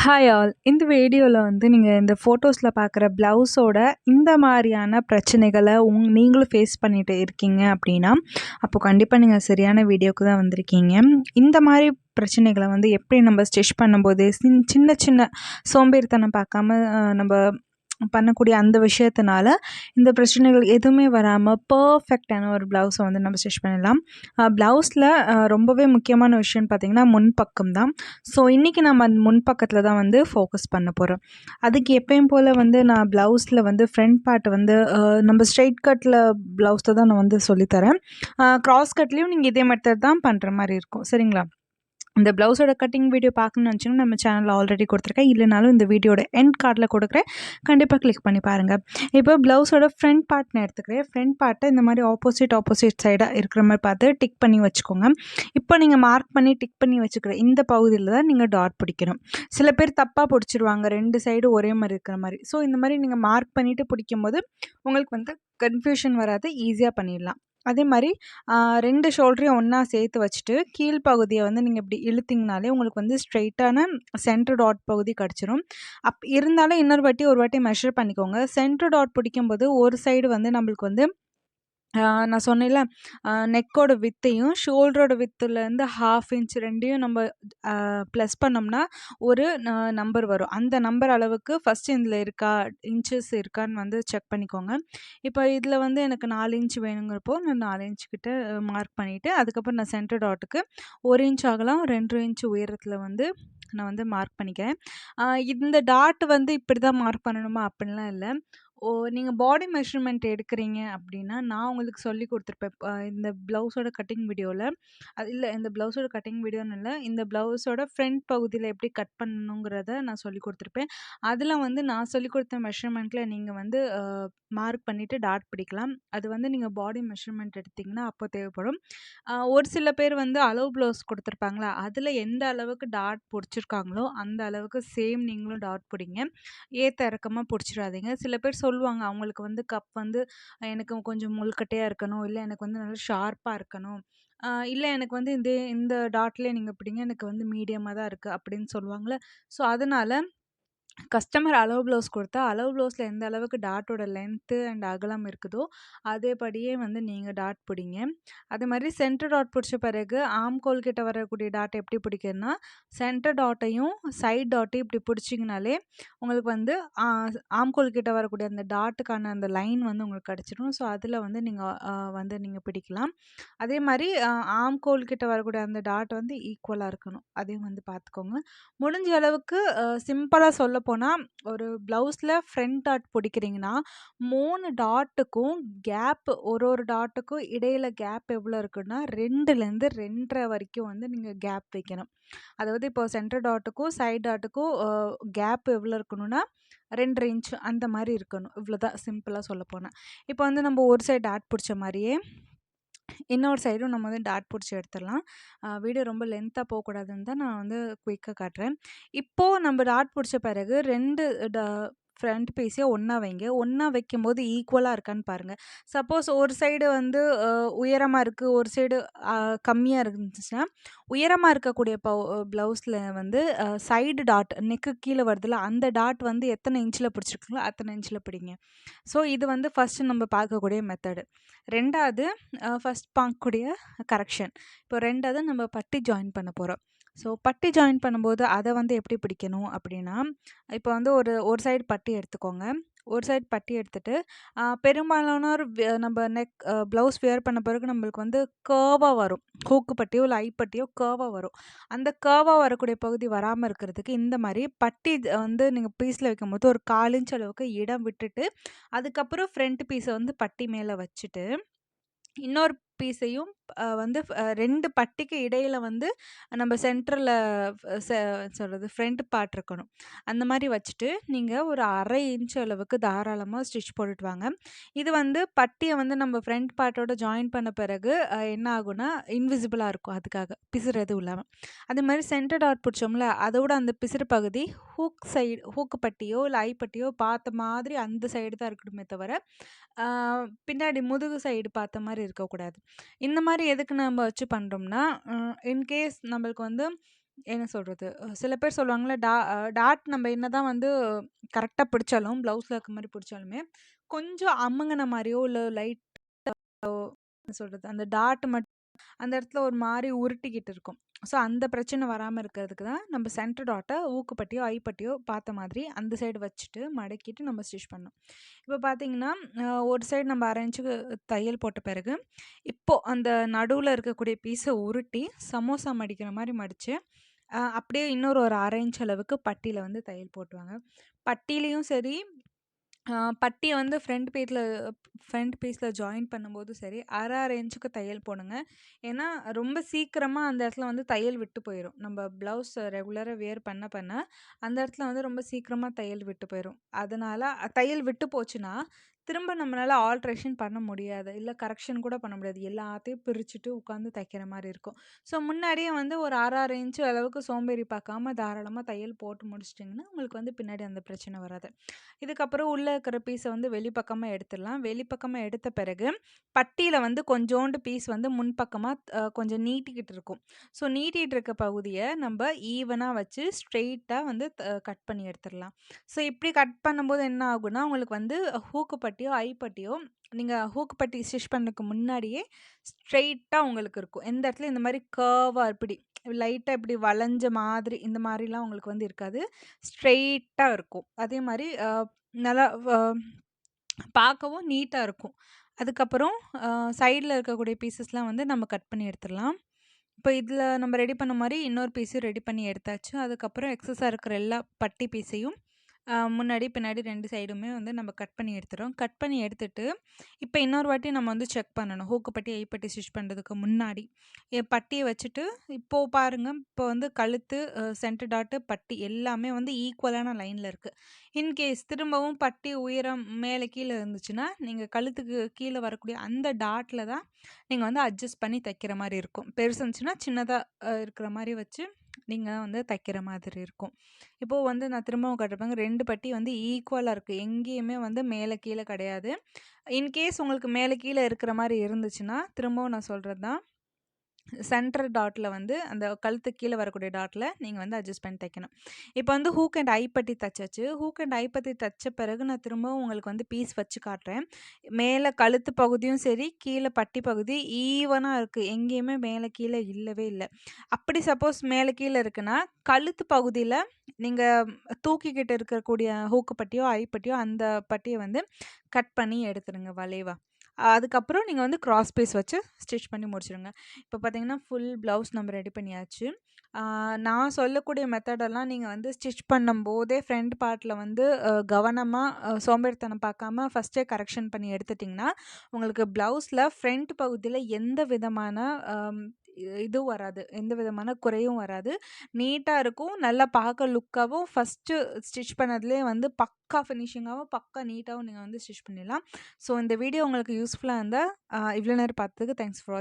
Hi all. இந்த வீடியோல வந்து நீங்க இந்த ஃபோட்டோஸ்ல பார்க்குற ப்ளவுஸோட இந்த மாரியான பிரச்சனைகள நீங்களும் ஃபேஸ் பண்ணிட்டு இருக்கீங்க அப்டின்னா, அப்போ கண்டிப்பா நீங்க சரியான வீடியோக்கு தான் வந்திருக்கீங்க. இந்த மாரி பிரச்சனைகள வந்து எப்படி நம்ம ஸ்டிச் பண்ணும்போது சின்ன சின்ன சோம்பேறித்தனம் பார்க்காம நம்ப பண்ணக்கூடிய அந்த விஷயத்தினால, இந்த பிரச்சனைகள் எதுவுமே வராம பெர்ஃபெக்ட்டான ஒரு ப்ளவுஸ வந்து நம்ம ஸ்டிச் பண்ணிடலாம். ப்ளவுஸில ரொம்பவே முக்கியமான விஷயம்னு பார்த்தீங்கன்னா, முன்பக்கம் தான். ஸோ, இன்னைக்கு நம்ம அந்த முன்பக்கத்தில தான் வந்து ஃபோக்கஸ் பண்ண போறோம். அதுக்கு எப்பயும் போல வந்து நான் ப்ளவுஸில வந்து ஃப்ரண்ட் பார்ட் வந்து நம்ம ஸ்ட்ரெயிட் கட்ல ப்ளவுஸில தான் நான் வந்து சொல்லி தரேன். கிராஸ் கட்லயும் நீங்க இதே மெத்தட் தான் பண்ற மாரி இருக்கும். சரிங்களா? இந்த ப்ளவுஸோட கட்டிங் வீடியோ பார்க்கணும்னு நெனச்சீங்கன்னா, நம்ம சேனல்ல ஆல்ரெடி குடுத்துருக்கேன். இல்லனாலும் இந்த வீடியோட எண்ட் கார்ட்ல குடுக்குறேன். கண்டிப்பா கிளிக் பண்ணி பாருங்க. இப்போ ப்ளவுஸோட ஃப்ரண்ட் பார்ட் நான் எடுத்துக்கிறேன். ஃப்ரண்ட் பார்ட்ட இந்த மாரி ஆப்போசிட் சைடா இருக்கிற மாரி பார்த்து டிக் பண்ணி வச்சுக்கோங்க. இப்போ நீங்க மார்க் பண்ணி டிக் பண்ணி வச்சுக்கிற இந்த பகுதியில தான் நீங்க டாட் பிடிக்கணும். சில பேர் தப்பா பிடிச்சிருவாங்க. 2 சைடும் ஒரே மாரி இருக்கிற மாரி. ஸோ, இந்த மாரி நீங்க மார்க் பண்ணிட்டு பிடிக்கும்போது, உங்களுக்கு வந்து கன்ஃப்யூஷன் வராது. ஈஸியா பண்ணிடலாம். அதே மாரி 2 ஷோல்டரையும் ஒண்ணா சேர்த்து வச்சுட்டு, கீழ் பகுதிய வந்து நீங்க இப்டி இழுத்தீங்கனாலே, உங்களுக்கு வந்து ஸ்ட்ரெய்ட்டான சென்டர் டாட் பகுதி கெடைச்சிரும். இருந்தாலும் இன்னொரு வாட்டி ஒரு வாட்டி மெஷர் பண்ணிக்கோங்க. சென்டர் டாட் பிடிக்கும்போது, ஒரு சைடு வந்து நம்மளுக்கு வந்து நான் சொன்னேன்ல, நெக்கோட வித்தையும், ஷோல்டரோட வித்துலேருந்து 1/2 இன்ச் 2யும் நம்ம ப்ளஸ் பண்ணோம்னா, ஒரு நம்பர் வரும். அந்த நம்பர் அளவுக்கு ஃபர்ஸ்ட்டு இதில இருக்கா, இன்ச்சஸ் இருக்கான்னு வந்து செக் பண்ணிக்கோங்க. இப்போ இதில வந்து எனக்கு 4 இன்ச் வேணுங்கிறப்போ, நான் 4 இன்ச் கிட்ட மார்க் பண்ணிட்டு, அதுக்கப்புறம் நான் சென்டர் டாட்டுக்கு 1 இன்ச் அகலம், 2 இன்ச் உயரத்தில வந்து நான் வந்து மார்க் பண்ணிக்கிறேன். இந்த டாட் வந்து இப்படி தான் மார்க் பண்ணணுமா? அப்படின்லாம் இல்ல. நீங்க பாடி மெஷர்மென்ட் எடுக்கிறீங்க அப்படின்னா, நான் உங்களுக்கு சொல்லிக் குடுத்துருப்பேன். இந்த ப்ளவுஸோட கட்டிங் வீடியோல. அது இல்ல இந்த ப்ளவுஸோட கட்டிங் வீடியோன்னு இல்ல. இந்த ப்ளவுஸோட ஃப்ரண்ட் பகுதியில எப்படி கட் பண்ணணுங்கிறத நான் சொல்லிக் குடுத்துருப்பேன். அதில வந்து நான் சொல்லிக் குடுத்த மெஷர்மென்ட்ல நீங்க வந்து மார்க் பண்ணிட்டு டாட் பிடிக்கலாம். அது வந்து நீங்க பாடி மெஷர்மென்ட் எடுத்தீங்கன்னா, அப்போ தேவைப்படும். ஒரு சில பேர் வந்து அளவு ப்ளவுஸ் குடுத்துருப்பாங்களா, அதில எந்த அளவுக்கு டாட் புடிச்சிருக்காங்களோ, அந்த அளவுக்கு சேம் நீங்களும் டாட் புடிங்க. ஏத்த இறக்கமா புடிச்சிடாதீங்க. சில பேர் சொல்லுவாங்க, அவங்களுக்கு வந்து கப் வந்து எனக்கு கொஞ்சம் முள்கட்டையா இருக்கணும், இல்ல எனக்கு வந்து நல்லா ஷார்ப்பா இருக்கணும். இல்ல எனக்கு வந்து இந்த டாட்லயே நீங்க பிடிங்க, எனக்கு வந்து மீடியமா தான் இருக்கு அப்படின்னு சொல்லுவாங்கல்ல. ஸோ, அதனால கஸ்டமர் அளவு ப்ளவுஸ் குடுத்தா, அளவு ப்ளவுஸ்ல எந்த அளவுக்கு டாட்டோட லென்த்து அண்ட் அகலம் இருக்குதோ, அதேபடியே வந்து நீங்க டாட் பிடிங்க. அதேமாரி சென்டர் டாட் பிடிச்ச பிறகு, ஆம்கோல் கிட்ட வரக்கூடிய டாட் எப்படி பிடிக்கிறதுன்னா, சென்டர் டாட்டையும், சைட் டாட்டையும் இப்படி பிடிச்சிங்கனாலே, உங்களுக்கு வந்து ஆ ஆம்கோல் கிட்ட வரக்கூடிய அந்த டாட்டுக்கான அந்த லைன் வந்து உங்களுக்கு கிடைச்சிரும். ஸோ, அதில வந்து நீங்க வந்து நீங்க பிடிக்கலாம். அதேமாரி ஆம்கோல் கிட்ட வரக்கூடிய அந்த டாட் வந்து ஈக்குவலா இருக்கணும். அதையும் வந்து பார்த்துக்கோங்க. முடிஞ்ச அளவுக்கு சிம்பிளா சொல்லப்போனா, ஒரு ப்ளவுஸ்ல ஃப்ரண்ட் டாட் பிடிக்கிறீங்கன்னா, 3 டாட்டுக்கும் கேப் ஒரு டாட்டுக்கும் இடையில கேப் எவ்வளோ இருக்குன்னா, 2லேருந்து 2 1/2 வரைக்கும் வந்து நீங்க கேப் வைக்கணும். அதாவது இப்போ சென்டர் டாட்டுக்கும், சைட் டாட்டுக்கும் கேப் எவ்வளோ இருக்கணும்னா, 2 1/2 இன்ச் அந்த மாரி இருக்கணும். இவ்வளோதான் சிம்பிளா சொல்லப்போனா. இப்போ வந்து நம்ம ஒரு சைடு டாட் பிடிச்ச மாரியே இன்னொரு சைடும் நம்ம வந்து டாட் புடிச்சு எடுத்துடலாம். வீடியோ ரொம்ப லென்த்தா போக்கூடாதுன்னு தான் நான் வந்து குயிக்கா காட்டுறேன். இப்போ நம்ம டாட் புடிச்ச பிறகு 2 டா ஃப்ரண்ட் பீஸையும் ஒண்ணா வைங்க. ஒண்ணா வைக்கும்போது ஈக்குவலா இருக்கான்னு பாருங்க. சப்போஸ் ஒரு சைடு வந்து உயரமா இருக்கு, ஒரு சைடு அ கம்மியா இருந்துச்சுன்னா, உயரமா இருக்கக்கூடிய ப்ளவுஸ்ல வந்து சைடு டாட் நெக்கு கீழ வருதுல்ல, அந்த டாட் வந்து எத்தன இன்ச்ல பிடிச்சிருக்கீங்களோ, அத்தன இன்ச்ல பிடிங்க. ஸோ, இது வந்து ஃபர்ஸ்ட்டு நம்ம பார்க்கக்கூடிய மெத்தடு. 2வது ஃபர்ஸ்ட் பார்க்கக்கூடிய கரெக்ஷன். இப்போ 2வது நம்ம பட்டி ஜாயின் பண்ண போறோம். ஸோ, பட்டி ஜாயின் பண்ணும்போது அத வந்து எப்படி பிடிக்கணும் அப்படின்னா, இப்போ வந்து ஒரு ஒரு சைடு பட்டி எடுத்துக்கோங்க. ஒரு சைடு பட்டி எடுத்துட்டு, பெரும்பாலானோர் நம்ம ப்ளவுஸ் வியர் பண்ண பிறகு நம்மளுக்கு வந்து கர்வா வரும். ஹூக்கு பட்டியோ, இல்ல ஐ பட்டியோ கர்வா வரும். அந்த கர்வா வரக்கூடிய பகுதி வராம இருக்கிறதுக்கு இந்த மாரி பட்டி வந்து நீங்க பீஸ்ல வைக்கும்போது ஒரு 1/4 இன்ச் அளவுக்கு இடம் விட்டுட்டு, அதுக்கப்புறம் ஃப்ரண்ட் பீஸ வந்து பட்டி மேல வச்சுட்டு இன்னொரு பீஸையும் வந்து 2 பட்டிக்கு இடையில வந்து நம்ம சென்டர்ல செ சொல்றது ஃப்ரண்ட் பார்ட் இருக்கணும். அந்த மாரி வச்சுட்டு, நீங்க ஒரு 1/2 இன்ச் அளவுக்கு தாராளமா ஸ்டிச் போட்டுட்டு வாங்க. இது வந்து பட்டிய வந்து நம்ம ஃப்ரண்ட் பார்ட்டோட ஜாயின் பண்ண பிறகு என்ன ஆகும்னா, இன்விசிபிளா இருக்கும் அதுக்காக. பிசுறு எதுவும் இல்லாம. அதே மாரி சென்டர் டாட் பிடிச்சோம்ல, அதோட அந்த பிசுறு பகுதி ஹூக் பட்டியோ, இல்ல ஐ பட்டியோ பார்த்த மாதிரி அந்த சைடு தான் இருக்கணுமே தவிர, ஆ பின்னாடி முதுகு சைடு பார்த்த மாரி இருக்கக்கூடாது. இந்த மாரி எதுக்கு நம்ம வச்சு பண்றோம்னா, இன்கேஸ் நம்மளுக்கு வந்து என்ன சொல்றது? சில பேர் சொல்லுவாங்கல்ல, டாட் நம்ம என்னதான் வந்து கரெக்ட்டா பிடிச்சாலும், ப்ளவுஸ்ல இருக்க மாரி பிடிச்சாலுமே, கொஞ்சம் அமுங்குன மாரியோ, இல்ல லைட் என்ன சொல்றது? அந்த டாட் அந்த இடத்துல ஒரு மாரி உருட்டிக்கிட்டு இருக்கும். ஸோ, அந்த பிரச்சனை வராம இருக்கிறதுக்கு தான் நம்ம சென்டர் டாட்ட ஊக்குப்பட்டியோ, ஐப்பட்டியோ பார்த்த மாதிரி அந்த சைடு வச்சுட்டு, மடக்கிட்டு நம்ம ஸ்டிச் பண்ணணும். இப்போ பார்த்தீங்கன்னா, ஒரு சைடு நம்ம 1/2 இன்ச்சுக்கு தையல் போட்ட பிறகு, இப்போ அந்த நடுவுல இருக்கக்கூடிய பீஸ உருட்டி, சமோசா மடிக்கிற மாரி மடிச்சு, அப்படியே இன்னொரு ஒரு 1/2 இன்ச் அளவுக்கு பட்டியில வந்து தையல் போட்டுவாங்க. பட்டியிலயும் சரி, பட்டிய வந்து ஃப்ரண்ட் பீஸ்ல ஜாயின் பண்ணும்போதும் சரி, 1/2 இன்ச்சுக்கு தையல் போடுங்க. ஏன்னா, ரொம்ப சீக்கிரமா அந்த இடத்துல வந்து தையல் விட்டு போயிரும். நம்ம ப்ளவுஸ் ரெகுலரா வியர் பண்ண பண்ண, அந்த இடத்துல வந்து ரொம்ப சீக்கிரமா தையல் விட்டு போயிரும். அதனால தையல் விட்டு போச்சுன்னா, திரும்ப நம்மளால ஆல்ட்ரேஷன் பண்ண முடியாது. இல்ல கரெக்ஷன் கூட பண்ண முடியாது. எல்லாத்தையும் பிரிச்சுட்டு உட்காந்து தைக்கிற மாரி இருக்கும். ஸோ, முன்னாடியே வந்து ஒரு 1/2 இன்ச் அளவுக்கு சோம்பேறி பார்க்காம தாராளமா தையல் போட்டு முடிச்சுட்டிங்கன்னா, உங்களுக்கு வந்து பின்னாடி அந்த பிரச்சனை வராது. இதுக்கப்புறம் உள்ள இருக்கிற பீஸ வந்து வெளிப்பக்கமா எடுத்துடலாம். வெளிப்பக்கமா எடுத்த பிறகு, பட்டியில வந்து கொஞ்சோண்டு பீஸ் வந்து முன்பக்கமா கொஞ்சம் நீட்டிக்கிட்டு இருக்கும். ஸோ, நீட்டிட்டு இருக்க பகுதிய நம்ப ஈவனா வச்சு ஸ்ட்ரெயிட்டா வந்து கட் பண்ணி எடுத்துரலாம். ஸோ, இப்படி கட் பண்ணும்போது என்ன ஆகும்னா, உங்களுக்கு வந்து ஹூக்கு பட்டியோ, ஐ பட்டியோ நீங்க ஹூக்கு பட்டி ஸ்டிச் பண்ணதுக்கு முன்னாடியே ஸ்ட்ரெயிட்டா உங்களுக்கு இருக்கும். எந்த இடத்துலயும் இந்த மாரி கர்வா இப்படி லைட்டா இப்படி வளைஞ்ச மாதிரி இந்த மாரிலாம் உங்களுக்கு வந்து இருக்காது. ஸ்ட்ரெயிட்டா இருக்கும். அதே மாரி நல்லா பார்க்கவும் நீட்டா இருக்கும். அதுக்கப்புறம் சைடுல இருக்கக்கூடிய பீஸஸ்லாம் வந்து நம்ம கட் பண்ணி எடுத்துரலாம். இப்ப இதுல நம்ம ரெடி பண்ண மாரி இன்னொரு பீஸையும் ரெடி பண்ணி எடுத்தாச்சு. அதுக்கப்புறம் எக்ஸஸா இருக்கிற எல்லா பட்டி பீஸையும் முன்னாடி, பின்னாடி 2 சைடுமே வந்து நம்ம கட் பண்ணி எடுத்துறோம். கட் பண்ணி எடுத்துட்டு, இப்ப இன்னொரு வாட்டி நம்ம வந்து செக் பண்ணணும். ஹூக்கு பட்டி, ஐ பட்டி ஸ்டிச் பண்றதுக்கு முன்னாடி. பட்டிய வச்சுட்டு, இப்போ பாருங்க, இப்போ வந்து கழுத்து, சென்டர் டாட்டு, பட்டி எல்லாமே வந்து ஈக்குவலான லைன்ல இருக்கு. இன்கேஸ் திரும்பவும் பட்டி உயரம் மேல கீழ இருந்துச்சுன்னா, நீங்க கழுத்துக்கு கீழ வரக்கூடிய அந்த டாட்ல தான் நீங்க வந்து அட்ஜஸ்ட் பண்ணி தைக்கிற மாரி இருக்கும். பெருசு இருந்துச்சுன்னா, சின்னதா இருக்கிற மாரி வச்சு, நீங்க வந்து தைக்கிற மாதிரி இருக்கும். இப்போ வந்து நான் திரும்பவும் காட்டுறேன். 2 பட்டி வந்து ஈக்குவலா இருக்கு. எங்கேயுமே வந்து மேல கீழ கிடையாது. இன்கேஸ் உங்களுக்கு மேல கீழ இருக்கிற மாரி இருந்துச்சுன்னா, திரும்பவும் நான் சொல்றது தான். சென்டர் டாட்ல வந்து அந்த கழுத்துக்கு கீழ வரக்கூடிய டாட்ல நீங்க வந்து அட்ஜஸ்ட் பண்ணி தைக்கணும். இப்போ வந்து ஹூக் அண்ட் ஐ பட்டி தச்சாச்சு. ஹூக் அண்ட் ஐ பட்டி தச்ச பிறகு நான் திரும்பவும் உங்களுக்கு வந்து பீஸ் வச்சு காட்டுறேன். மேல கழுத்து பகுதியும் சரி, கீழ பட்டி பகுதி ஈவனா இருக்கு. எங்கேயுமே மேல கீழ இல்லவே இல்ல. அப்படி சப்போஸ் மேல கீழ இருக்குன்னா, கழுத்து பகுதியில நீங்க தூக்கிக்கிட்டு இருக்கக்கூடிய ஹூக்கு பட்டியோ, ஐ பட்டியோ அந்த பட்டிய வந்து கட் பண்ணி எடுத்துருங்க வளைவா. அதுக்கப்புறம் நீங்க வந்து கிராஸ் பீஸ் வச்சு ஸ்டிச் பண்ணி முடிச்சுருங்க. இப்போ பார்த்தீங்கன்னா, ஃபுல் ப்ளவுஸ் நம்ம ரெடி பண்ணியாச்சு. நான் சொல்லக்கூடிய மெத்தடெல்லாம் நீங்க வந்து ஸ்டிச் பண்ணும்போதே ஃப்ரண்ட் பார்ட்ல வந்து கவனமா சோம்பேறித்தனம் பார்க்காம ஃபர்ஸ்ட்டே கரெக்ஷன் பண்ணி எடுத்துட்டிங்கன்னா, உங்களுக்கு ப்ளவுஸ்ல ஃப்ரண்ட் பகுதியில எந்த விதமான அம் இதுவும் வராது. எந்த விதமான குறையும் வராது. நீட்டா இருக்கும். நல்லா பார்க்க லுக்காவும் ஃபர்ஸ்ட்டு ஸ்டிச் பண்ணதுலயே வந்து பக்கா ஃபினிஷிங்காவும், பக்கா நீட்டாவும் நீங்க வந்து ஸ்டிச் பண்ணிடலாம். ஸோ இந்த வீடியோ உங்களுக்கு யூஸ்ஃபுல்லா இருந்தா, இவ்வளோ நேரம் பார்த்ததுக்கு தேங்க்ஸ் ஃபார்